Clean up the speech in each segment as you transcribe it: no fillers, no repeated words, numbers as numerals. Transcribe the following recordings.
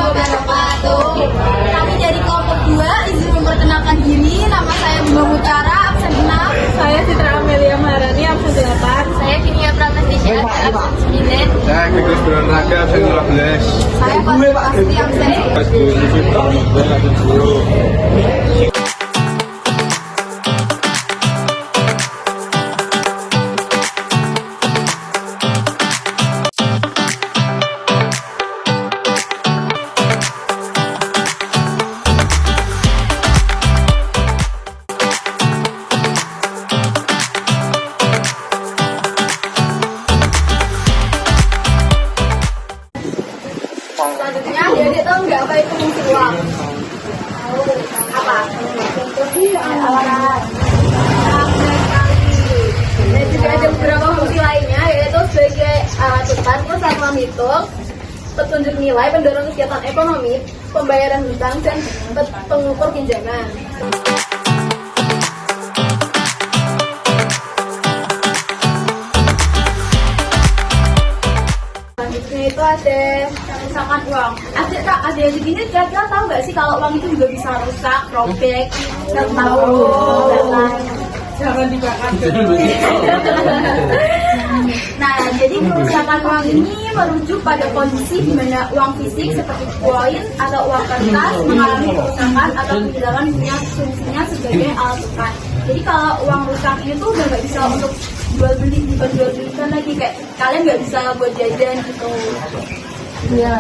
wabarakatuh. Kami dari kelompok 2 izin memperkenalkan diri. Nama saya Bima Mutara, absen 6. Saya Citra Amelia Maharani, absen 8. Saya Kinia Pramestisya, absen 9. Saya Agus Bernaga, absen 12. Saya pasti absen 10. Mas Gunung Pramuda, absen 10. Selanjutnya, adik-adik tahu nggak apa itu fungsi uang? Tahu. Apa? Dan juga ada beberapa fungsi lainnya, yaitu sebagai alat tukar, pusat menghitung, petunjuk nilai, pendorong kegiatan ekonomi, pembayaran hutang, dan pengukur pinjaman. Selanjutnya itu ada misalkan uang. Ada yang begini kira-kira tahu nggak sih kalau uang itu juga bisa rusak, robek, dan tahu dan lain. Jangan dibakar. Nah, jadi kerusakan uang ini merujuk pada kondisi di mana uang fisik seperti koin atau uang kertas mengalami kerusakan atau kehilangan fungsinya sebagai alat tukar. Jadi kalau uang rusak ini tuh udah nggak bisa untuk jual belikan lagi, kayak kalian nggak bisa buat jajan gitu. Iya.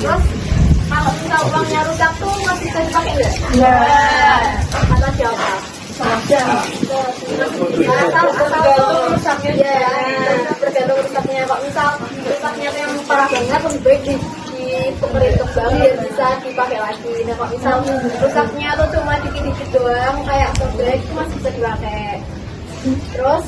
Terus kalau misal uangnya rusak tuh masih bisa dipakai nggak? Iya. Kata siapa? Ada. Asal rusaknya ya, tergantung rusaknya. Kalau misal rusaknya yang parah banget, lebih baik dipekerin kembang biar bisa dipakai lagi. Nah kalau misal rusaknya tuh cuma dikit-dikit doang, kayak sobek, itu masih bisa dipakai. Terus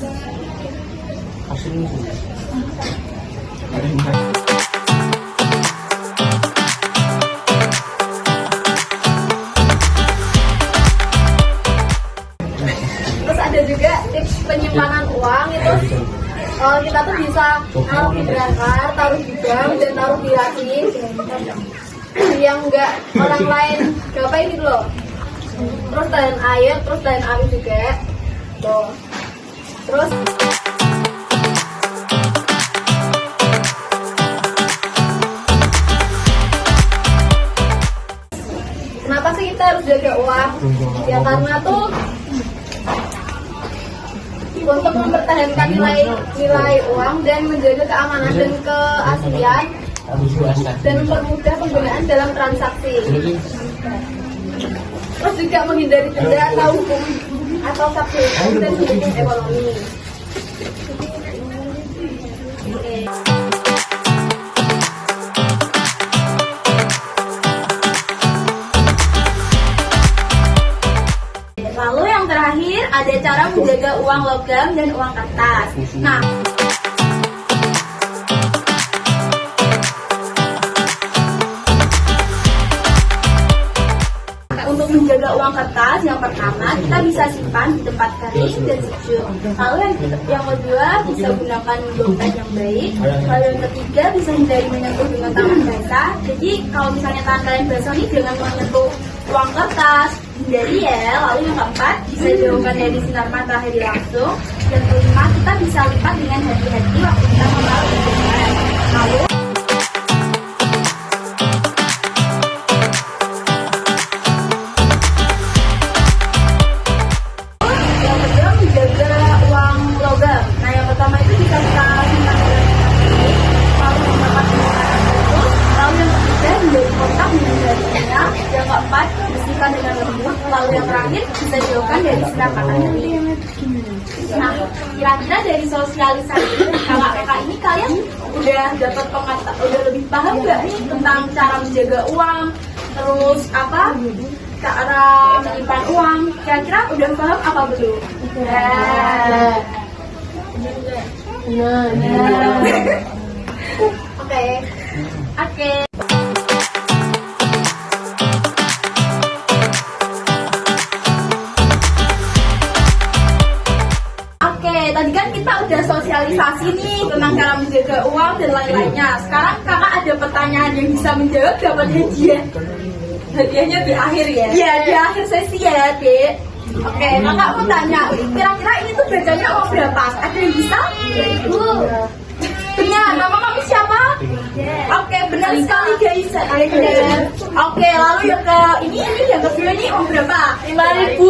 ada juga tips penyimpanan uang itu kita tuh bisa taruh di berangkar, taruh di bank, dan taruh di rekening yang enggak orang lain gapai gitu loh. Terus tahan air, terus tahan api juga tuh. Terus kenapa sih kita harus jaga uang? Ya karena tuh untuk mempertahankan nilai uang dan menjaga keamanan dan keaslian dan mempermudah penggunaan dalam transaksi. Terus juga menghindari denda atau hukum atau sanksi dan hukum ekonomi. Lalu yang terakhir ada cara menjaga uang logam dan uang kertas. Nah, untuk menjaga uang kertas, yang pertama kita bisa simpan di tempat kering dan sejuk. Lalu yang kedua bisa gunakan dompet yang baik. Lalu yang ketiga bisa hindari menyentuh dengan tangan basah. Jadi kalau misalnya tangan kalian basah nih jangan menyentuh uang kertas, hindari ya. Lalu yang keempat bisa jauhkan dari sinar matahari langsung. Dan kelima kita bisa lipat dengan hati-hati waktu kita membawa pinjaman. Lalu yang kedua menjaga uang logam. Nah yang pertama itu bisa kita simpan dalam rekening, lalu menggunakan pengeluaran itu. Lalu yang ketiga hindari kontak dengan jarinya. Yang keempat bersihkan dengan lembut. Lalu yang terakhir bisa jauhkan dari sinar matahari. Nah, kira-kira dari sosialisasi KKK ini kalian udah dapat udah lebih paham nggak nih tentang cara menjaga uang, terus apa cara menyimpan uang? Kira-kira udah paham apa belum? Oke. sosialisasi nih tentang cara menjaga uang dan lain-lainnya. Sekarang kakak ada pertanyaan yang bisa menjawab, dapat hadiah. Hadiahnya di akhir ya. Iya, di akhir sesi ya, Dek. Oke, kakak mau tanya, kira-kira ini tuh bacanya uang berapa? Ada yang bisa? Benar, nama kamu siapa? Oke, benar sekali guys. Oke, lalu yang ke ini yang kedua ini uang berapa? 5.000.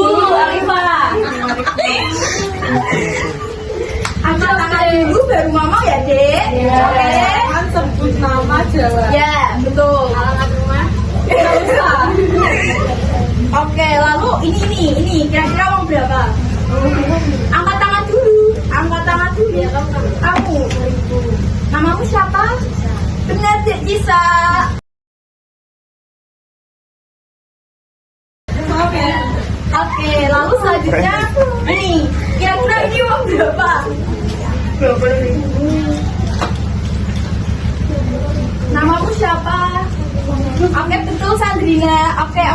Angkat tangan dulu baru ngomong ya, Dek. Oke. Kan sebut nama Jawa. Ya, betul. Alamat rumah. Nggak usah. Oke, lalu ini kira-kira uang berapa? Angkat tangan dulu. Ya, kamu. Namamu siapa? Benar, Dek Jisa. Oke, lalu selanjutnya ini kira-kira ini uang berapa? 20.000. Namamu siapa? Oke, betul Sandrina. Oke.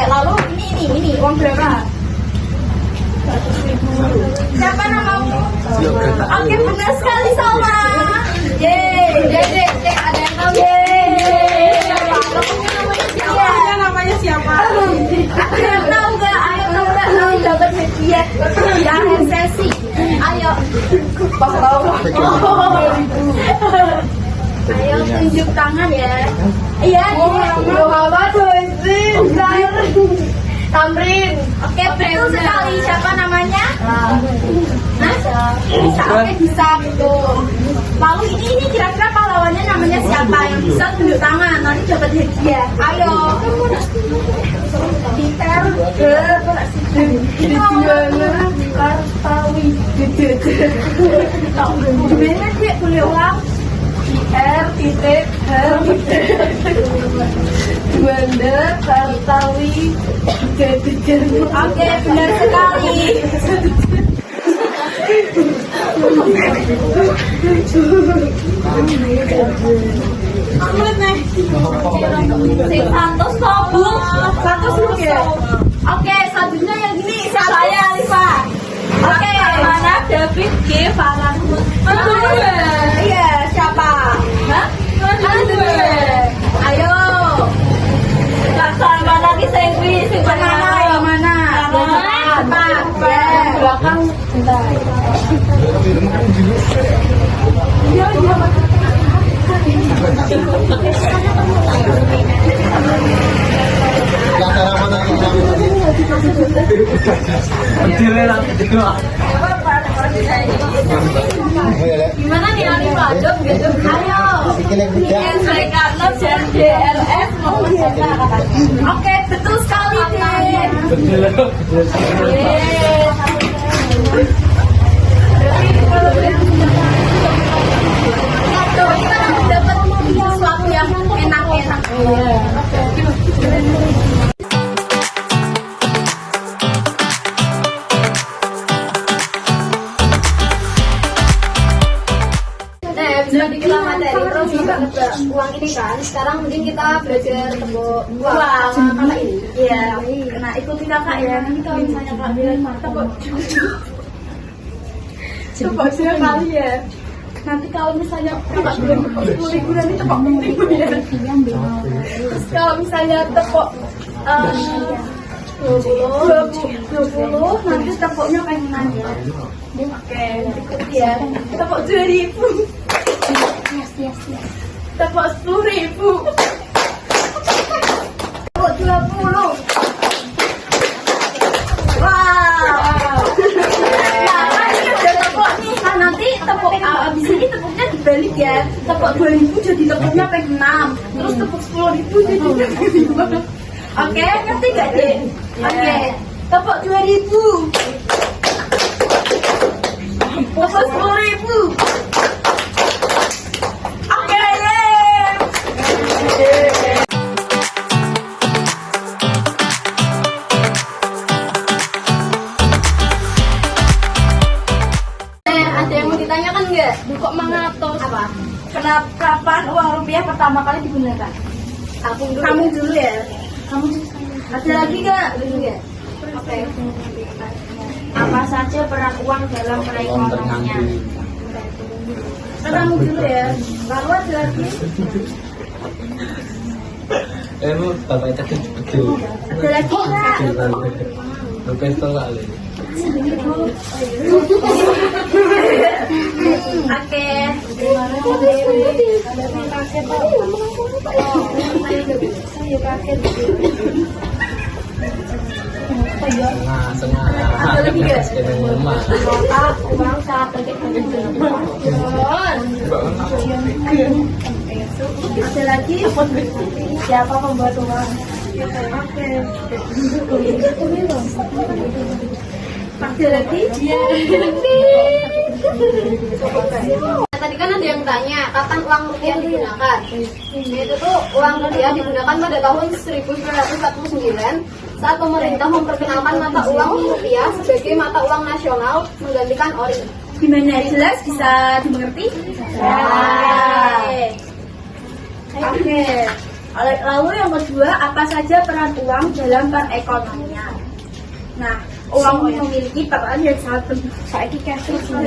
Lalu ini uang berapa? 100.000. Siapa namamu? Oke, benar sekali Salma. Yeay. Dek, ada yang tahu? Yeay. Namanya siapa? Ada yang tahu nggak? Ayo tahu dapat hadiah di akhir sesi. Ayo. Ayo tunjuk tangan ya. Iya. Muhammad Tamrin. Oke, betul sekali. Siapa namanya? Bisa. Oke, bisa betul. Lalu ini kira-kira pahlawannya namanya siapa? Yang bisa tunjuk tangan, nanti dapat hadiah. Ayo. Peter. Kartawi. Gimana sih? Boleh ulang? Juanda Kartawi. Oke, benar sekali. Santos Nobu. Santos ya. Oke, selanjutnya yang ini saya Alifa. Oke, mana David G. Farahut. Iya, siapa? Hah? Ayo. Sama lagi sing mana? Yang mana? Cepat. Belakang. Gimana nih Alif Adom gitu? Ayo. Karena DLS mau Oke, betul sekali deh. Kita dapat sesuatu yang enak-enak. Sudah kita materi terus uang ini kan sekarang mungkin kita belajar tepuk uang karena ini Iya, nah ikuti kakak ya. Nanti kalau misalnya kak bilang tepuk kali ya. Nanti kalau misalnya kakak bilang tepuk 10.000 nanti tepuk 6.000 ya. Terus kalau misalnya tepuk 20 nanti tepuknya pengen ya. Oke, ikuti ya. Tepuk 2.000. Tepuk 10.000. Tepuk 20. Wow. Nah, kan ini udah tepuk nih. Nah, nanti tepuk abis ini tepuknya dibalik ya. Tepuk 2.000 jadi tepuknya pengen 6. Terus tepuk 10.000 jadi pengen 5. Oke, ngerti gak, Dek? Oke. Tepuk 2.000. Tepuk 10.000. Oke, ada yang mau ditanyakan nggak? Kok mengatur apa? Kenapa kapan uang rupiah pertama kali digunakan? Kamu dulu ya. Kamu dulu. Ada lagi nggak? Oke. apa saja peran uang dalam perekonomian. Kamu dulu ya. Lalu ada lagi. Emang bapak itu kecil. Ada lagi nggak? Bukan tolak lagi. Oke. Setengah. Ada lagi nggak? Rumah. Uang saat ada lagi? Siapa pembuat uang? Oke. Ada lagi? Tadi kan ada yang tanya kapan uang rupiah digunakan. Itu tuh uang rupiah digunakan pada tahun 1949 saat pemerintah memperkenalkan mata uang rupiah sebagai mata uang nasional menggantikan ori. Gimana, jelas bisa dimengerti? Oke. Lalu yang kedua, apa saja peran uang dalam perekonomian? Nah, uang memiliki peran yang sangat penting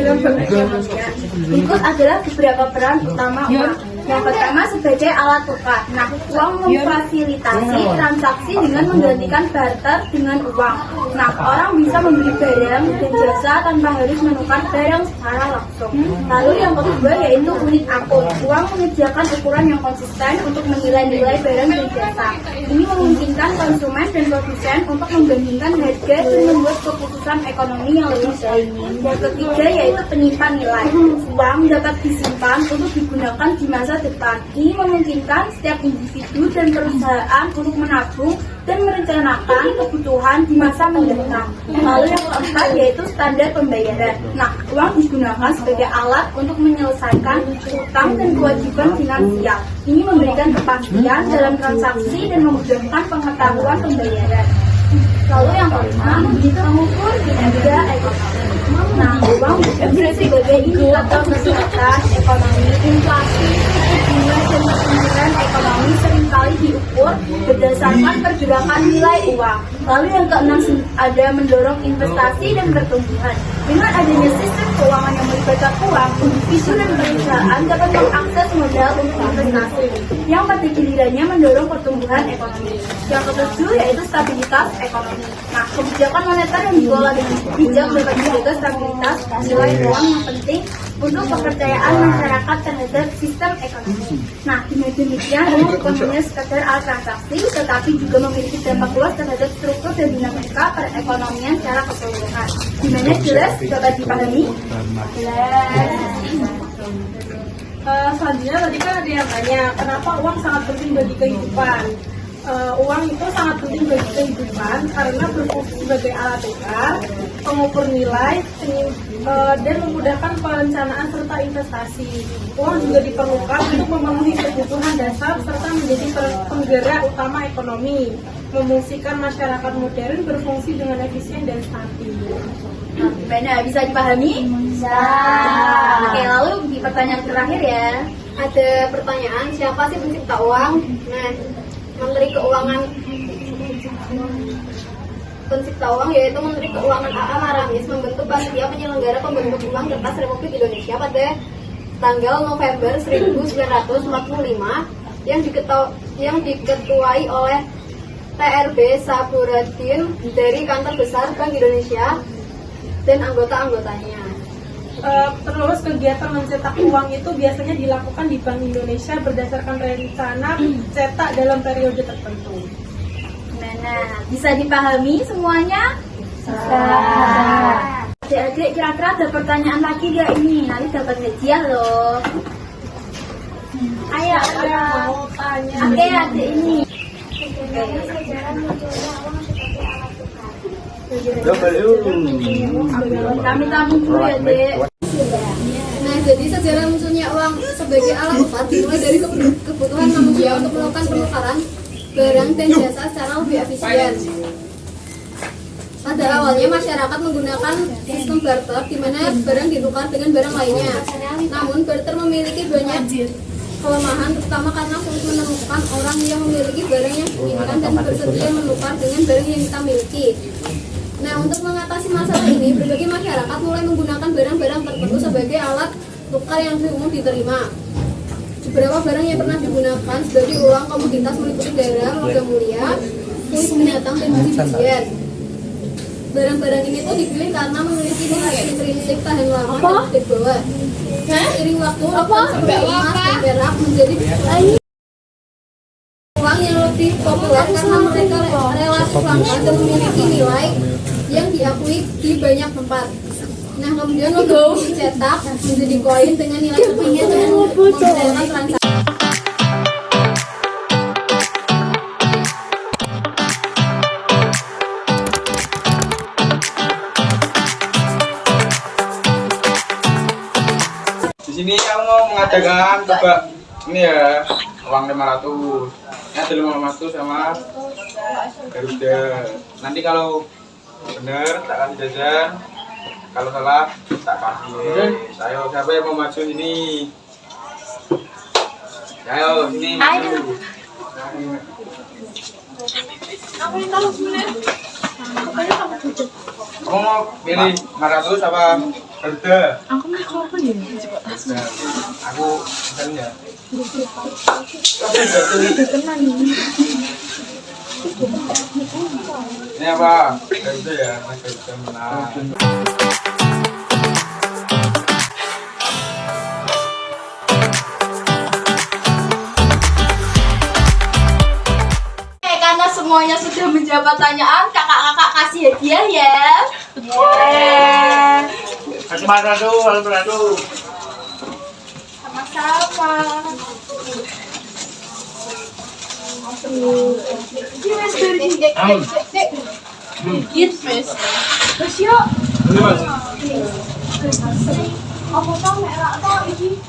dalam perekonomian. Berikut adalah beberapa peran utama uang. Yang pertama sebagai alat tukar. Nah, uang memfasilitasi transaksi dengan menggantikan barter dengan uang. Nah, orang bisa membeli barang dan jasa tanpa harus menukar barang secara langsung. Lalu yang kedua yaitu unit akur. Uang menyediakan ukuran yang konsisten untuk menilai nilai barang dan jasa. Ini memungkinkan konsumen dan produsen untuk membandingkan harga dan membuat keputusan ekonomi yang lebih baik. Yang ketiga yaitu penyimpan nilai. Uang dapat disimpan untuk digunakan di masa depan. Ini memungkinkan setiap individu dan perusahaan untuk menabung dan merencanakan kebutuhan di masa mendatang. Lalu yang keempat yaitu standar pembayaran. Nah, uang digunakan sebagai alat untuk menyelesaikan utang dan kewajiban finansial. Ini memberikan kepastian dalam transaksi dan memudahkan pengetahuan pembayaran. Lalu yang kelima, mengukur kinerja ekonomi. Nah, uang berfungsi sebagai indikator kesehatan ekonomi, inflasi, bunga dan pertumbuhan ekonomi seringkali diukur berdasarkan pergerakan nilai uang. Lalu yang keenam ada mendorong investasi dan pertumbuhan. Dengan adanya sistem keuangan yang melibatkan uang, individu dan perusahaan dapat mengakses modal untuk investasi, yang pada gilirannya mendorong pertumbuhan ekonomi. Yang ketujuh yaitu stabilitas ekonomi. Nah, kebijakan moneter yang dikelola dengan bijak dapat menjaga stabilitas nilai uang yang penting untuk kepercayaan masyarakat terhadap sistem ekonomi. Nah, dengan demikian uang bukan hanya sekedar alat transaksi, tetapi juga memiliki dampak luas terhadap struktur dan dinamika perekonomian secara keseluruhan. Dimana jelas dapat dipahami? Selanjutnya tadi kan ada yang tanya kenapa uang sangat penting bagi kehidupan. Uang itu sangat penting bagi kehidupan karena berfungsi sebagai alat tukar, pengukur nilai, dan memudahkan perencanaan serta investasi. Uang juga diperlukan untuk memenuhi kebutuhan dasar serta menjadi penggerak utama ekonomi, memungkinkan masyarakat modern berfungsi dengan efisien dan stabil. Nah, gimana? Bisa dipahami? Bisa. Oke, lalu di pertanyaan terakhir ya. Ada pertanyaan siapa sih pencipta uang? Nah, Menteri Keuangan pencipta uang yaitu Menteri Keuangan A.A. Maramis membentuk panitia penyelenggara pembentuk uang kertas Republik Indonesia pada tanggal November 1945 yang diketuai oleh TRB Saburadin dari Kantor Besar Bank Indonesia dan anggota-anggotanya. Terus kegiatan mencetak uang itu biasanya dilakukan di Bank Indonesia berdasarkan rencana cetak dalam periode tertentu. Nah, bisa dipahami semuanya? Bisa. Adik-adik kira-kira ada pertanyaan lagi gak ini? Nanti dapat hadiah loh. Ayo, Mau tanya. Oke, adik ini. Kami tampung dulu ya, Dek. Nah, jadi sejarah munculnya uang sebagai alat tukar dimulai dari kebutuhan manusia untuk melakukan penukaran barang dan jasa secara lebih efisien. Pada awalnya masyarakat menggunakan sistem barter di mana barang ditukar dengan barang lainnya. Namun barter memiliki banyak kelemahan, terutama karena sulit menemukan orang yang memiliki barang yang diinginkan dan bersedia menukar dengan barang yang kita miliki. Nah, untuk mengatasi masalah ini, berbagai masyarakat mulai menggunakan barang-barang tertentu sebagai alat tukar yang umum diterima. Beberapa barang yang pernah digunakan sebagai uang komoditas meliputi garam, logam mulia, kulit binatang, dan biji bijian. Barang-barang ini tuh dipilih karena memiliki nilai intrinsik tahan lama dan mudah dibawa. Seiring waktu, logam seperti emas dan perak menjadi uang yang lebih populer karena mereka relatif langka dan memiliki nilai yang diakui di banyak tempat. Nah, kemudian logam dicetak menjadi koin dengan nilai tertinggi dan memudahkan transaksi. Di sini aku mau mengadakan coba ini ya uang 500. Ini ada 500 sama Garuda. Nanti kalau bener tak kasih jajan, kalau salah tak kasih. Ayo siapa yang mau maju sini? Ayo sini maju. Kamu mau pilih 500 apa Garuda? Aku mau apa ya? Aku misalnya. Ini apa? Garuda ya, Mas Garuda menang. Karena semuanya sudah menjawab pertanyaan, kakak-kakak kasih hadiah ya. Kasih Marado. Sama-sama. Git, Mas. Terus yuk. Ini Mas. Apa tau merah atau ini?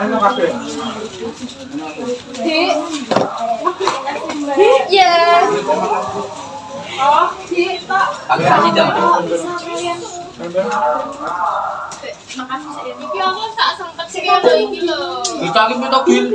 Ayo kafe. Ya. Oh, Dik, Pak. Kasih jam. Makasih saya. Iki aku tak sempet sih karo iki lho. Kita lagi minta bil.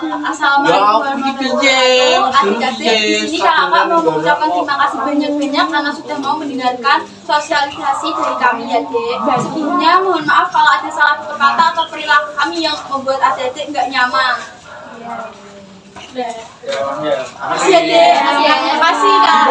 Assalamualaikum warahmatullahi wabarakatuh. Adik-adik, di sini kakak mau mengucapkan terima kasih banyak-banyak karena sudah mau mendengarkan sosialisasi dari kami ya, Dek. Sebelumnya mohon maaf kalau ada salah tutur kata atau perilaku kami yang membuat adik-adik nggak nyaman. Makasih ya, Dek. Terima kasih, Kak.